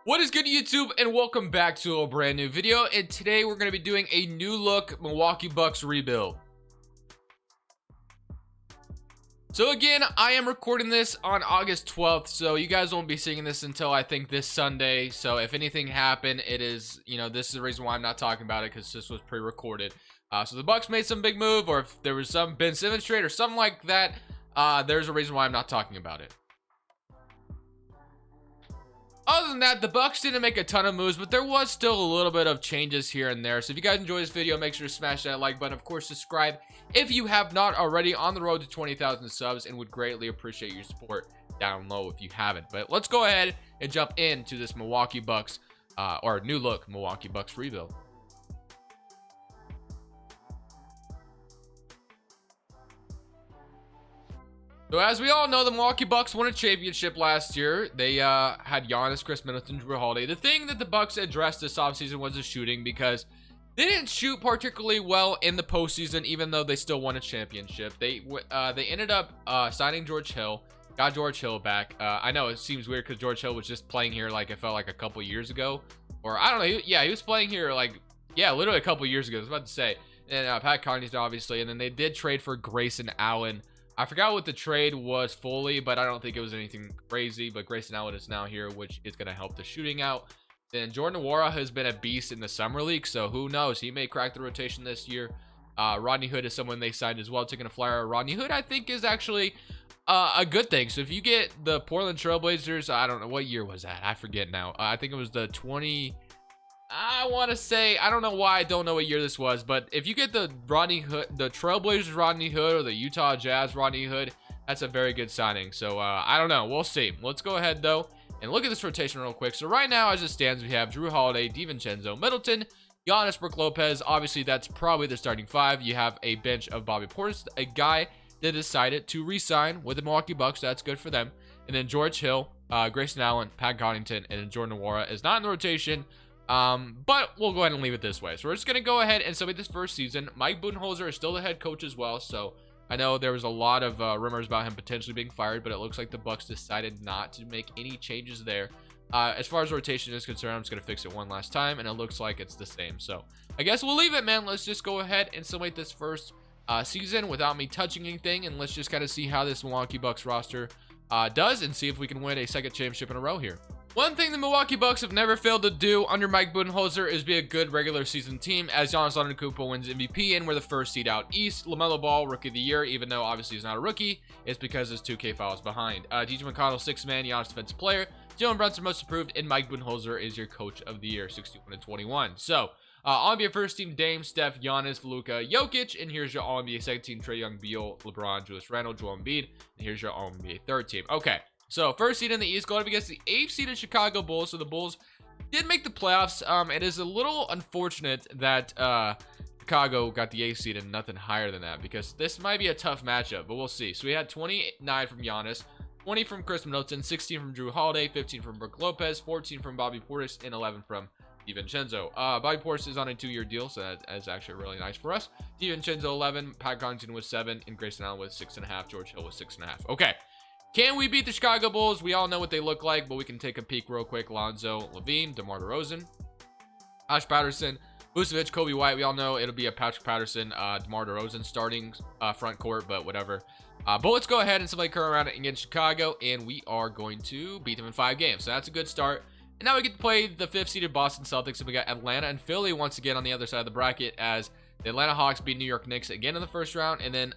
What is good, YouTube, and welcome back to a brand new video. And today we're going to be doing a new look Milwaukee Bucks rebuild. So again, I am recording this on August 12th, so you guys won't be seeing this until I think this Sunday. So if anything happened, it is, this is the reason why I'm not talking about it, because this was pre-recorded. So the Bucks made some big move, or if there was some Ben Simmons trade or something like that, there's a reason why I'm not talking about it. Other than that, the Bucks didn't make a ton of moves, but there was still a little bit of changes here and there. So if you guys enjoy this video, make sure to smash that like button. Of course, subscribe if you have not already, on the road to 20,000 subs, and would greatly appreciate your support down low if you haven't. But let's go ahead and jump into this Milwaukee Bucks, or new look Milwaukee Bucks rebuild. So as we all know, the Milwaukee Bucks won a championship last year. They had Giannis, Chris Middleton, Drew Holiday. The thing that the Bucks addressed this offseason was the shooting, because they didn't shoot particularly well in the postseason, even though they still won a championship. They ended up signing George Hill, got George Hill back. I know it seems weird because George Hill was just playing here, like, it felt like a couple years ago, or I don't know. He was playing here literally a couple years ago. I was about to say. And Pat Connaughton, obviously, and then they did trade for Grayson Allen. I forgot what the trade was fully, but I don't think it was anything crazy. But Grayson Allen is now here, which is going to help the shooting out. Then Jordan Nwora has been a beast in the summer league, so who knows? He may crack the rotation this year. Rodney Hood is someone they signed as well, taking a flyer. Rodney Hood, I think, is actually a good thing. So if you get the Portland Trailblazers, I don't know, what year was that? I forget now. I think it was the 20... I want to say, I don't know why I don't know what year this was, but if you get the Rodney Hood, the Trailblazers Rodney Hood, or the Utah Jazz Rodney Hood, that's a very good signing. So I don't know, we'll see. Let's go ahead though and look at this rotation real quick. So right now, as it stands, we have Drew Holiday, DiVincenzo, Middleton, Giannis, Brook Lopez. Obviously, that's probably the starting five. You have a bench of Bobby Portis, a guy that decided to re-sign with the Milwaukee Bucks. So that's good for them. And then George Hill, Grayson Allen, Pat Connaughton, and then Jordan Nwora is not in the rotation. But we'll go ahead and leave it this way. So we're just going to go ahead and submit this first season. Mike Budenholzer is still the head coach as well. So I know there was a lot of rumors about him potentially being fired, but it looks like the Bucks decided not to make any changes there. As far as rotation is concerned, I'm just going to fix it one last time, and it looks like it's the same. So I guess we'll leave it, man. Let's just go ahead and submit this first season without me touching anything, and let's just kind of see how this Milwaukee Bucks roster does, and see if we can win a second championship in a row here. One thing the Milwaukee Bucks have never failed to do under Mike Budenholzer is be a good regular season team, as Giannis Antetokounmpo wins MVP and we're the first seed out east. LaMelo Ball, Rookie of the Year, even though obviously he's not a rookie, it's because his 2K file is behind. DJ McConnell, 6-man, Giannis Defensive Player, Jalen Brunson Most Improved, and Mike Budenholzer is your Coach of the Year, 61-21. So, All-NBA first team, Dame, Steph, Giannis, Luka, Jokic, and here's your All-NBA second team, Trae Young, Beal, LeBron, Julius Randle, Joel Embiid, and here's your All-NBA third team. Okay. So, first seed in the East, going up against the 8th seeded Chicago Bulls. So, the Bulls did make the playoffs. It is a little unfortunate that Chicago got the 8th seed and nothing higher than that, because this might be a tough matchup, but we'll see. So, we had 29 from Giannis, 20 from Chris Middleton, 16 from Drew Holiday, 15 from Brook Lopez, 14 from Bobby Portis, and 11 from DiVincenzo. Bobby Portis is on a 2-year deal, so that is actually really nice for us. DiVincenzo 11, Pat Connaughton was 7, and Grayson Allen was 6.5, George Hill was 6.5. Okay. Can we beat the Chicago Bulls? We all know what they look like, but we can take a peek real quick. Lonzo, Levine, DeMar DeRozan, Josh Patterson, Vucevic, Kobe White. We all know it'll be a Patrick Patterson, DeMar DeRozan starting front court, but whatever. But let's go ahead and simply curl around against Chicago, and we are going to beat them in 5 games. So that's a good start. And now we get to play the 5th-seeded Boston Celtics, and we got Atlanta and Philly once again on the other side of the bracket, as the Atlanta Hawks beat New York Knicks again in the first round, and then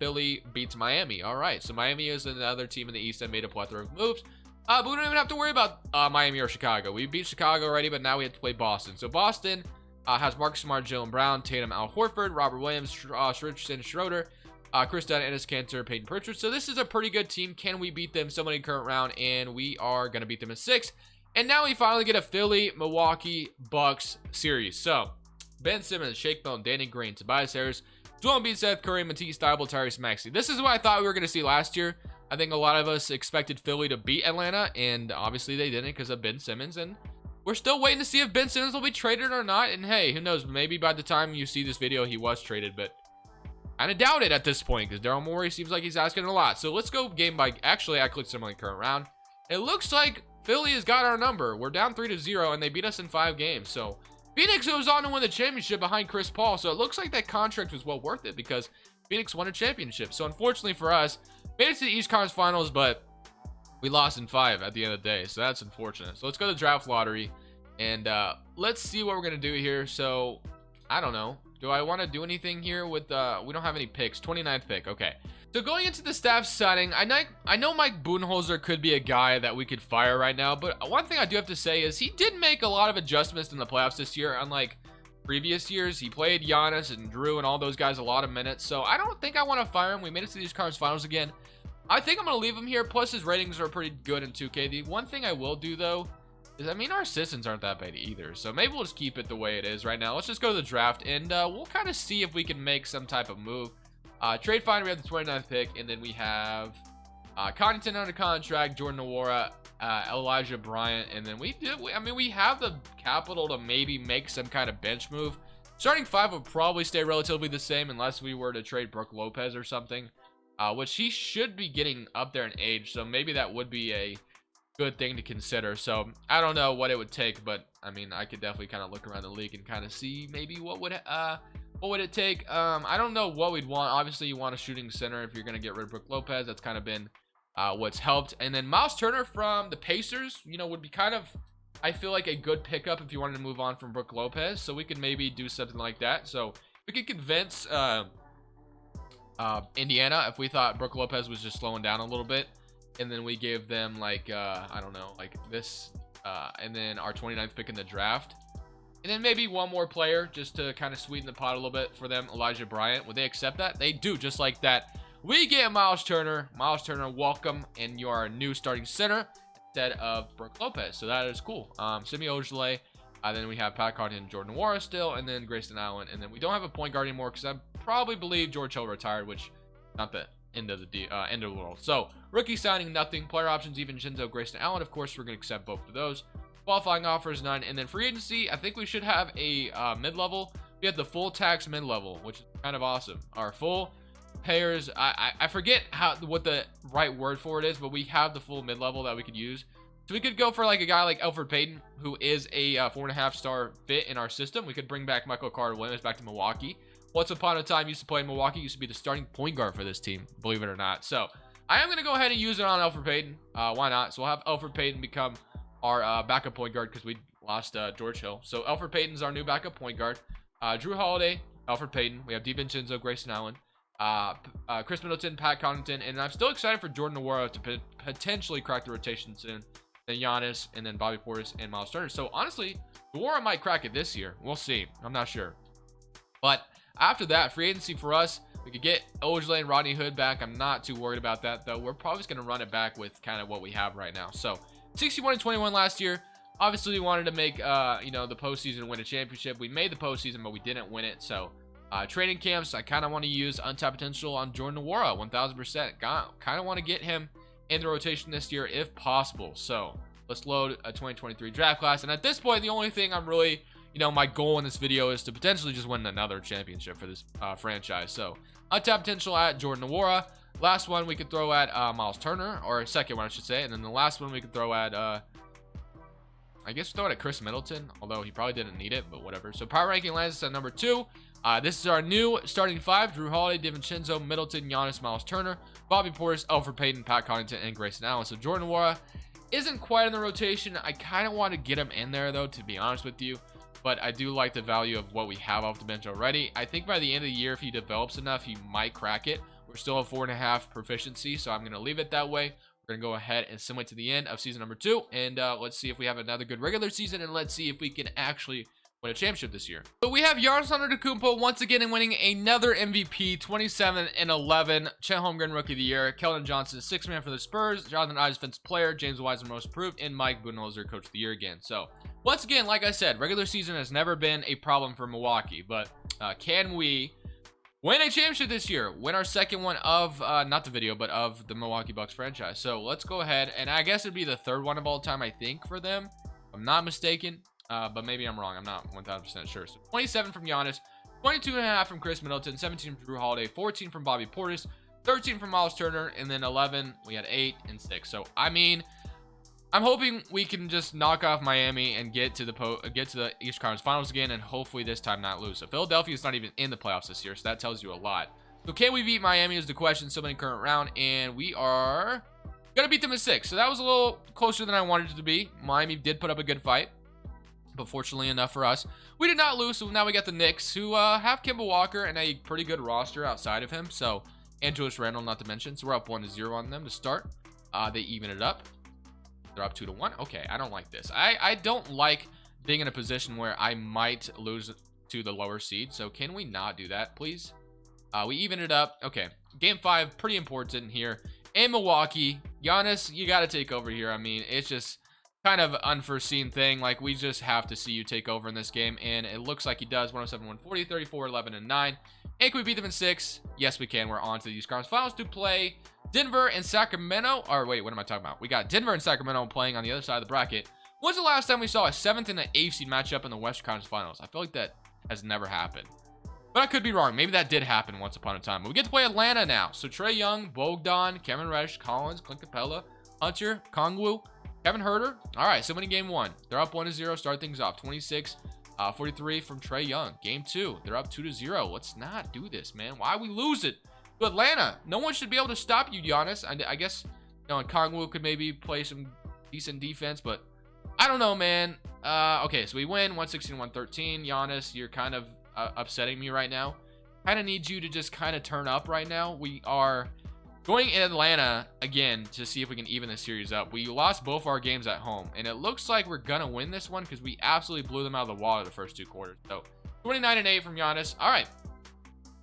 Philly beats Miami. All right, so Miami is another team in the East that made a plethora of moves. But we don't even have to worry about Miami or Chicago. We beat Chicago already, but now we have to play Boston. So Boston has Marcus Smart, Jaylen Brown, Tatum, Al Horford, Robert Williams, Richardson, Schroeder, Chris Dunn, Enes Kanter, Peyton Pritchard. So this is a pretty good team. Can we beat them? Somebody current round, and we are going to beat them in 6. And now we finally get a Philly-Milwaukee Bucks series. So Ben Simmons, Shake Milton, Danny Green, Tobias Harris, Joel Embiid, Seth Curry, Matisse Thybulle, Tyrese Maxey. This is what I thought we were going to see last year. I think a lot of us expected Philly to beat Atlanta, and obviously they didn't because of Ben Simmons. And we're still waiting to see if Ben Simmons will be traded or not. And hey, who knows? Maybe by the time you see this video, he was traded, but kind of doubt it at this point because Daryl Morey seems like he's asking a lot. So let's go game by. Actually, I clicked similarly current round. It looks like Philly has got our number. We're down 3-0, and they beat us in 5 games. So Phoenix goes on to win the championship behind Chris Paul. So it looks like that contract was well worth it because Phoenix won a championship. So unfortunately for us, made it to the East Conference Finals, but we lost in 5 at the end of the day. So that's unfortunate. So let's go to the draft lottery, and let's see what we're going to do here. So I don't know. Do I want to do anything here with, we don't have any picks. 29th pick. Okay. So going into the staff signing, I know Mike Budenholzer could be a guy that we could fire right now, but one thing I do have to say is he did make a lot of adjustments in the playoffs this year, unlike previous years. He played Giannis and Drew and all those guys a lot of minutes, so I don't think I want to fire him. We made it to these conference finals again. I think I'm going to leave him here, plus his ratings are pretty good in 2K. The one thing I will do, though, is, I mean, our assistants aren't that bad either, so maybe we'll just keep it the way it is right now. Let's just go to the draft, and we'll kind of see if we can make some type of move. Trade finder, we have the 29th pick, and then we have Connaughton under contract, Jordan Nwora, Elijah Bryant, and then we have the capital to maybe make some kind of bench move. Starting 5 would probably stay relatively the same unless we were to trade Brook Lopez or something, which he should be getting up there in age, so maybe that would be a good thing to consider. So I don't know what it would take, but I mean, I could definitely kind of look around the league and kind of see maybe what would it take. I don't know what we'd want. Obviously you want a shooting center if you're going to get rid of Brook Lopez. That's kind of been what's helped. And then Miles Turner from the Pacers, you know, would be kind of, I feel like, a good pickup if you wanted to move on from Brook Lopez. So we could maybe do something like that. So we could convince Indiana if we thought Brook Lopez was just slowing down a little bit, and then we gave them like I don't know, like this and then our 29th pick in the draft, and then maybe one more player just to kind of sweeten the pot a little bit for them. Elijah Bryant, would they accept that? They do. Just like that, we get Miles Turner. Welcome, and you are a new starting center instead of Brook Lopez, so that is cool. Semi Ojeleye, then we have Pat Connaughton and Jordan Nwora still, and then Grayson Allen, and then we don't have a point guard anymore because I probably believe George Hill retired, which not the end of the world. So rookie signing, nothing. Player options, even Shinzo, Grayson Allen, of course we're going to accept both of those. Qualifying offers, none. And then free agency, I think we should have a mid-level. We have the full tax mid-level, which is kind of awesome. Our full payers, I forget what the right word for it is, but we have the full mid-level that we could use. So we could go for like a guy like Elfrid Payton, who is a 4.5-star fit in our system. We could bring back Michael Carter-Williams back to Milwaukee. Once upon a time, used to play in Milwaukee, used to be the starting point guard for this team, believe it or not. So I am going to go ahead and use it on Elfrid Payton. Why not? So we'll have Elfrid Payton become our backup point guard because we lost George Hill. So Elfrid Payton's our new backup point guard. Drew Holiday, Elfrid Payton. We have DiVincenzo, Grayson Allen, Chris Middleton, Pat Connaughton, and I'm still excited for Jordan Nwora to potentially crack the rotation soon. Then Giannis, and then Bobby Portis and Miles Turner. So honestly, Nwora might crack it this year. We'll see. I'm not sure. But after that, free agency for us, we could get Ojeleye and Rodney Hood back. I'm not too worried about that, though. We're probably just going to run it back with kind of what we have right now. So 61-21 last year. Obviously, we wanted to make, the postseason and win a championship. We made the postseason, but we didn't win it. So training camps, I kind of want to use untapped potential on Jordan Nwora, 1,000%. Kind of want to get him in the rotation this year if possible. So let's load a 2023 draft class. And at this point, the only thing I'm really, my goal in this video is to potentially just win another championship for this franchise. So untapped potential at Jordan Nwora. Last one we could throw at Miles Turner, or second one I should say. And then the last one we could throw at, I guess throw it at Chris Middleton, although he probably didn't need it, but whatever. So power ranking lands us at number 2. This is our new starting 5. Drew Holiday, DiVincenzo, Middleton, Giannis, Miles Turner, Bobby Portis, Elfrid Payton, Pat Connaughton, and Grayson Allen. So Jordan Nwora isn't quite in the rotation. I kind of want to get him in there, though, to be honest with you. But I do like the value of what we have off the bench already. I think by the end of the year, if he develops enough, he might crack it. We're still at 4.5 proficiency, so I'm going to leave it that way. We're going to go ahead and simulate to the end of season number 2. And let's see if we have another good regular season, and let's see if we can actually win a championship this year. So we have Giannis Antetokounmpo once again and winning another MVP, 27-11. Chet Holmgren Rookie of the Year. Keldon Johnson, 6th man for the Spurs. Jonathan Ives, Defensive Player. James Wiseman, Most Improved. And Mike Budenholzer, Coach of the Year again. So once again, like I said, regular season has never been a problem for Milwaukee. But can we win a championship this year? Win our second one of, not the video, but of the Milwaukee Bucks franchise. So let's go ahead. And I guess it'd be the 3rd one of all time, I think, for them. If I'm not mistaken. But maybe I'm wrong. I'm not 1,000% sure. So 27 from Giannis, 22.5 from Chris Middleton, 17 from Drew Holiday, 14 from Bobby Portis, 13 from Miles Turner, and then 11, we had 8 and 6. So, I mean, I'm hoping we can just knock off Miami and get to the East Conference Finals again, and hopefully this time not lose. So Philadelphia is not even in the playoffs this year, so that tells you a lot. So can we beat Miami is the question. Still in current round, and we are gonna beat them in 6. So that was a little closer than I wanted it to be. Miami did put up a good fight, but fortunately enough for us, we did not lose. So now we got the Knicks, who have Kemba Walker and a pretty good roster outside of him. So, and Julius Randle, not to mention. So we're up 1-0 on them to start. They even it up. They're up 2-1. Okay, I don't like this. I don't like being in a position where I might lose to the lower seed. So can we not do that, please? We even it up. Okay, game 5, pretty important here. In Milwaukee, Giannis, you got to take over here. I mean, it's just kind of unforeseen thing. Like, we just have to see you take over in this game, and it looks like he does. 107, 140, 34, 11, and 9. And can we beat them in 6? Yes, we can. We're on to the East Conference Finals to play Denver and Sacramento. Or wait, what am I talking about? We got Denver and Sacramento playing on the other side of the bracket. When's the last time we saw a 7th and an 8th seed matchup in the Western Conference Finals? I feel like that has never happened. But I could be wrong. Maybe that did happen once upon a time. But we get to play Atlanta now. So Trae Young, Bogdan, Cameron Reddish, Collins, Clint Capella, Hunter, Kongwu, Kevin Huerter. All right, so winning game 1. They're up 1-0. Start things off. 26-43 from Trae Young. Game 2. They're up 2-0. Let's not do this, man. Why we lose it to Atlanta? No one should be able to stop you, Giannis. I guess, you know, and Kongwu could maybe play some decent defense, but I don't know, man. Okay, so we win 116-113. Giannis, you're kind of upsetting me right now. Kind of need you to just kind of turn up right now. We are going in Atlanta again to see if we can even the series up. We lost both our games at home, and it looks like we're gonna win this one because we absolutely blew them out of the water the first 2 quarters. So 29-8 from Giannis. All right,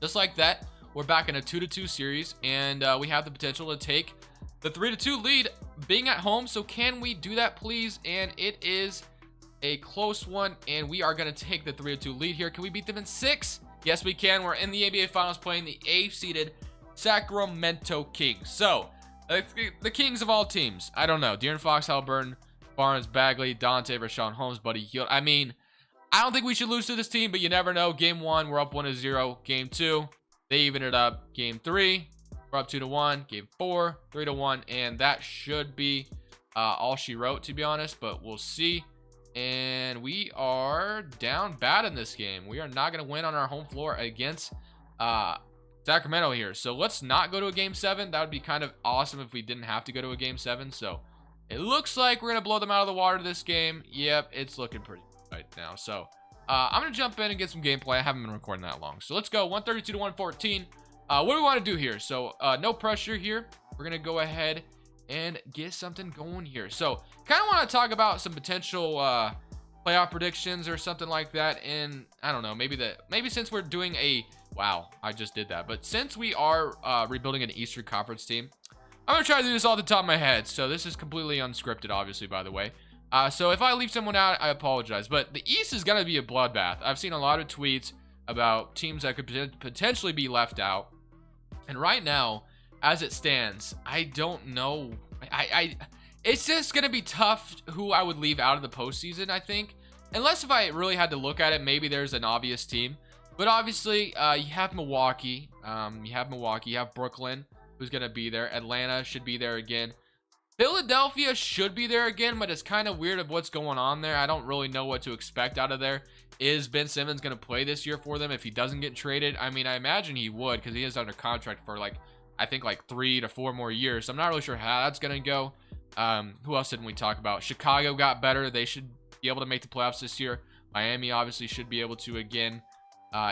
just like that, we're back in a 2-2 series, and we have the potential to take the 3-2 lead being at home. So can we do that, please? And it is a close one, and we are going to take the 3-2 lead here. Can we beat them in 6? Yes, we can. We're in the NBA Finals playing the 8th-seeded Sacramento Kings. So, the Kings of all teams. I don't know. De'Aaron Fox, Halliburton, Barnes, Bagley, Dante, Rashawn Holmes, Buddy Hield. I mean, I don't think we should lose to this team, but you never know. Game 1, we're up 1-0. Game 2, they even it up. Game 3, we're up 2-1. Game 4, 3-1. And that should be all she wrote, to be honest, but we'll see. And we are down bad in this game. We are not going to win on our home floor against Sacramento here. So let's not go to a game 7. That would be kind of awesome if we didn't have to go to a game 7. So it looks like we're going to blow them out of the water this game. Yep, it's looking pretty good right now. So I'm going to jump in and get some gameplay. I haven't been recording that long. So let's go 132-114. What do we want to do here? So no pressure here. We're going to go ahead and get something going here. So kind of want to talk about some potential playoff predictions or something like that. And I don't know, maybe since we're doing a, wow, I just did that. But since we are rebuilding an Eastern Conference team, I'm going to try to do this all at the top of my head. So this is completely unscripted, obviously, by the way. So if I leave someone out, I apologize. But the East is going to be a bloodbath. I've seen a lot of tweets about teams that could potentially be left out. And right now, as it stands, I don't know. It's just going to be tough who I would leave out of the postseason, I think. Unless if I really had to look at it, maybe there's an obvious team. But obviously, you have Milwaukee. You have Brooklyn, who's going to be there. Atlanta should be there again. Philadelphia should be there again, but it's kind of weird of what's going on there. I don't really know what to expect out of there. Is Ben Simmons going to play this year for them if he doesn't get traded? I mean, I imagine he would because he is under contract for I think 3 to 4 more years. So I'm not really sure how that's going to go. Who else didn't we talk about? Chicago got better. They should be able to make the playoffs this year. Miami obviously should be able to again.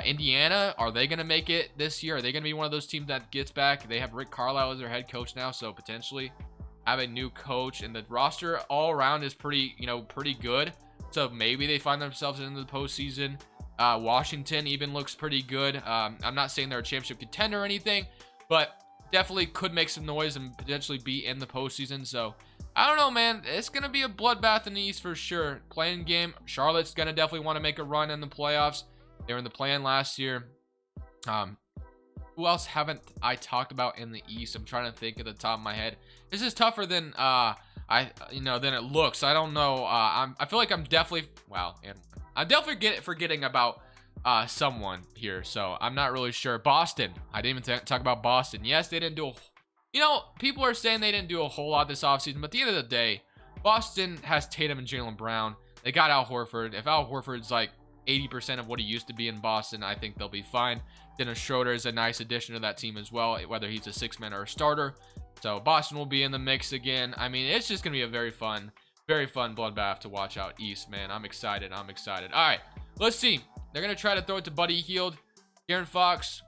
Indiana, are they going to make it this year? Are they going to be one of those teams that gets back? They have Rick Carlisle as their head coach now, so potentially have a new coach. And the roster all around is pretty good. So maybe they find themselves into the postseason. Washington even looks pretty good. I'm not saying they're a championship contender or anything, but definitely could make some noise and potentially be in the postseason. So I don't know, man. It's going to be a bloodbath in the East for sure. Playing game. Charlotte's going to definitely want to make a run in the playoffs. They were in the play-in last year. Who else haven't I talked about in the East? I'm trying to think at the top of my head. This is tougher than than it looks. I don't know. I feel like I'm definitely I'm definitely forgetting about someone here. So I'm not really sure. Boston. I didn't even talk about Boston. Yes, they didn't do people are saying they didn't do a whole lot this offseason, but at the end of the day, Boston has Tatum and Jaylen Brown. They got Al Horford. If Al Horford's like 80% of what he used to be in Boston, I think they'll be fine. Dennis Schroeder is a nice addition to that team as well, whether he's a six-man or a starter. So Boston will be in the mix again. I mean, it's just going to be a very fun bloodbath to watch out east, man. I'm excited. I'm excited. All right, let's see. They're going to try to throw it to Buddy Hield. Aaron Fox.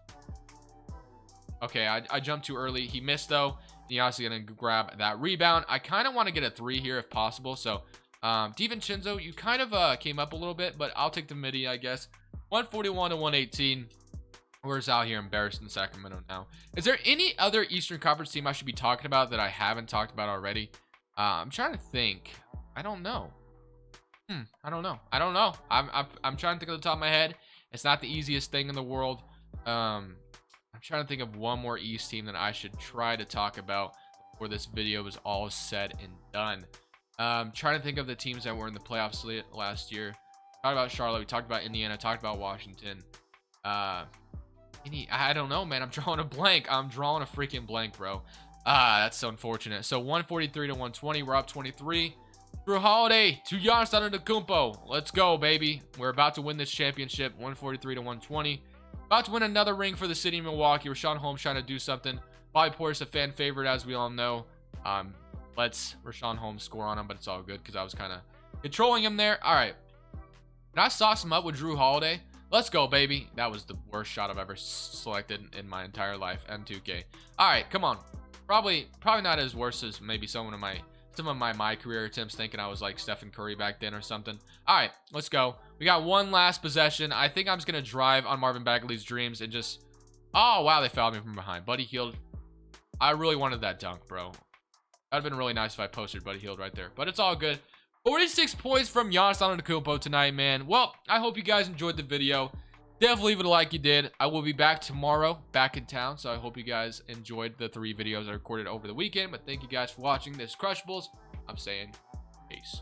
Okay, I jumped too early. He missed, though. He's obviously going to grab that rebound. I kind of want to get a 3 here if possible. So, DiVincenzo, you kind of came up a little bit, but I'll take the midi, I guess. 141 to 118. We're out here embarrassed in Sacramento now. Is there any other Eastern Conference team I should be talking about that I haven't talked about already? I'm trying to think. I don't know. I don't know. I'm trying to think of the top of my head. It's not the easiest thing in the world. I'm trying to think of one more East team that I should try to talk about before this video is all said and done. Trying to think of the teams that were in the playoffs last year. Talked about Charlotte. We talked about Indiana. Talked about Washington. I don't know, man. I'm drawing a blank. I'm drawing a freaking blank, bro. That's so unfortunate. So 143 to 120. We're up 23. Drew Holiday to Giannis Antetokounmpo. Let's go, baby. We're about to win this championship. 143 to 120. About to win another ring for the city of Milwaukee. Rashawn Holmes trying to do something. Bobby Portis, a fan favorite, as we all know. Let's Rashawn Holmes score on him, but it's all good because I was kind of controlling him there. All right. Can I sauce him up with Drew Holiday? Let's go, baby. That was the worst shot I've ever selected in my entire life. M2K. All right, come on. Probably not as worse as maybe some of my career attempts, thinking I was like Stephen Curry back then or something. All right, let's go. We got one last possession. I think I'm just gonna drive on Marvin Bagley's dreams and just. Oh wow, they fouled me from behind. Buddy Hield. I really wanted that dunk, bro. That'd have been really nice if I posted Buddy Hield right there, but it's all good. 46 points from Giannis Antetokounmpo tonight, man. Well, I hope you guys enjoyed the video. Definitely leave it a like you did. I will be back tomorrow, back in town, so I hope you guys enjoyed the 3 videos I recorded over the weekend. But thank you guys for watching. This is Crushables. I'm saying peace.